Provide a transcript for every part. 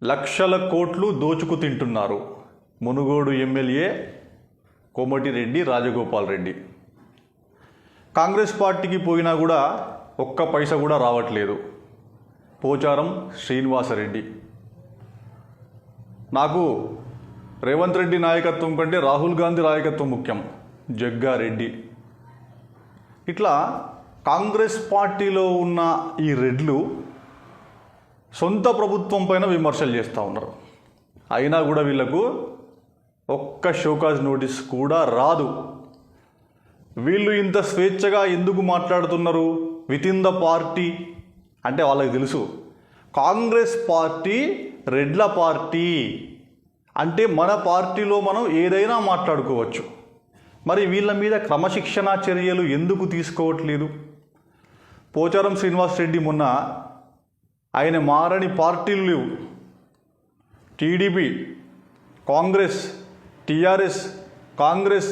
లక్షల కోట్లు దోచుకు తింటున్నారు. మునుగోడు ఎమ్మెల్యే కోమటిరెడ్డి రాజగోపాల్ రెడ్డి. కాంగ్రెస్ పార్టీకి పోయినా కూడా ఒక్క పైసా కూడా రావట్లేదు. పోచారం శ్రీనివాసరెడ్డి. నాకు రేవంత్ రెడ్డి నాయకత్వం కంటే రాహుల్ గాంధీ నాయకత్వం ముఖ్యం. జగ్గారెడ్డి. ఇట్లా కాంగ్రెస్ పార్టీలో ఉన్న ఈ రెడ్లు సొంత ప్రభుత్వం పైన విమర్శలు చేస్తూ ఉన్నారు. అయినా కూడా వీళ్ళకు ఒక్క షోకాజ్ నోటీస్ కూడా రాదు. వీళ్ళు ఇంత స్వేచ్ఛగా ఎందుకు మాట్లాడుతున్నారు విత్ ఇన్ ద పార్టీ అంటే వాళ్ళకి తెలుసు, కాంగ్రెస్ పార్టీ రెడ్ల పార్టీ అంటే మన పార్టీలో మనం ఏదైనా మాట్లాడుకోవచ్చు. మరి వీళ్ళ మీద క్రమశిక్షణా చర్యలు ఎందుకు తీసుకోవట్లేదు? పోచారం శ్రీనివాసరెడ్డి మొన్న ఆయన మారని పార్టీలు లేవు, టీడీపీ, కాంగ్రెస్, టీఆర్ఎస్, కాంగ్రెస్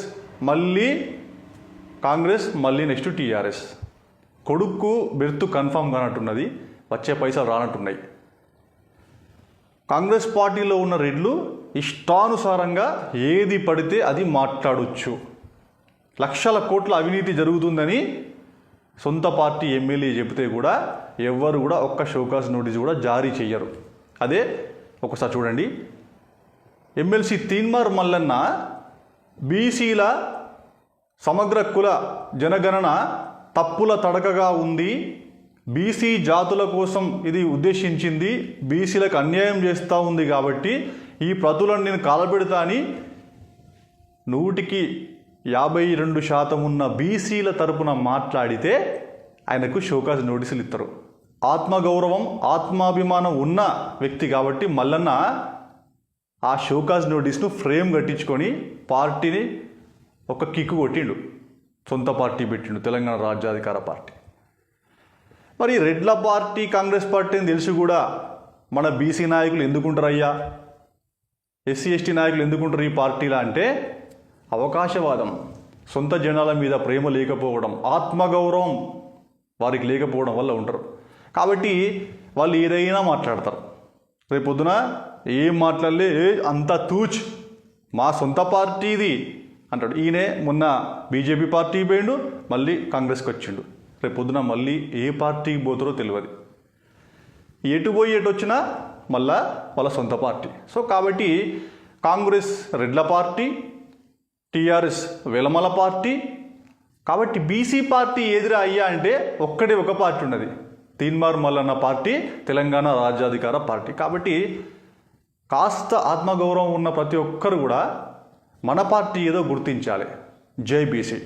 మళ్ళీ నెక్స్ట్ టీఆర్ఎస్. కొడుకు బెర్తు కన్ఫామ్ కానట్టున్నది, వచ్చే పైసలు రానట్టున్నాయి. కాంగ్రెస్ పార్టీలో ఉన్న రెడ్లు ఇష్టానుసారంగా ఏది పడితే అది మాట్లాడొచ్చు. లక్షల కోట్ల అవినీతి జరుగుతుందని సొంత పార్టీ ఎమ్మెల్యే చెబితే కూడా ఎవ్వరు కూడా ఒక్క షోకాజ్ నోటీస్ కూడా జారీ చేయరు. అదే ఒకసారి చూడండి. ఎమ్మెల్సీ తీన్మార్ మల్లన్న బీసీల సమగ్ర కుల జనగణన తప్పుల తడకగా ఉంది, బీసీ జాతుల కోసం ఇది ఉద్దేశించింది, బీసీలకు అన్యాయం చేస్తూ ఉంది కాబట్టి ఈ ప్రతులను నేను కాలబెడతా అని 52% ఉన్న బీసీల తరపున మాట్లాడితే ఆయనకు షోకాజ్ నోటీసులు ఇస్తారు. ఆత్మగౌరవం ఆత్మాభిమానం ఉన్న వ్యక్తి కాబట్టి మల్లన్న ఆ షోకాజ్ నోటీస్ను ఫ్రేమ్ కట్టించుకొని పార్టీని ఒక కిక్కు కొట్టిండు, సొంత పార్టీ పెట్టిండు, తెలంగాణ రాజ్యాధికార పార్టీ. మరి రెడ్ల పార్టీ కాంగ్రెస్ పార్టీ అని తెలిసి కూడా మన బీసీ నాయకులు ఎందుకుంటారయ్యా, ఎస్సీ ఎస్టీ నాయకులు ఎందుకుంటారు ఈ పార్టీలా అంటే అవకాశవాదం, సొంత జనాల మీద ప్రేమ లేకపోవడం, ఆత్మగౌరవం వారికి లేకపోవడం వల్ల ఉంటారు. కాబట్టి వాళ్ళు ఏదైనా మాట్లాడతారు. రేపు పొద్దున ఏం మాట్లాడలే అంతా తూచ్ మా సొంత పార్టీది అంటాడు. ఈయనే మొన్న బీజేపీ పార్టీ పోయిండు, మళ్ళీ కాంగ్రెస్కి వచ్చిండు. రేపు పొద్దున మళ్ళీ ఏ పార్టీకి పోతారో తెలియదు. ఎటు పోయి ఎటు వచ్చినా మళ్ళా వాళ్ళ సొంత పార్టీ. సో కాబట్టి కాంగ్రెస్ రెడ్ల పార్టీ, టీఆర్ఎస్ వెలమల పార్టీ. కాబట్టి బీసీ పార్టీ ఎదురా అయ్యా అంటే ఒక్కటే ఒక పార్టీ ఉన్నది, తీన్మార్ మల్లన్న పార్టీ, తెలంగాణ రాజ్యాధికార పార్టీ. కాబట్టి కాస్త ఆత్మగౌరవం ఉన్న ప్రతి ఒక్కరు కూడా మన పార్టీ ఏదో గుర్తించాలి. జై బీసీ.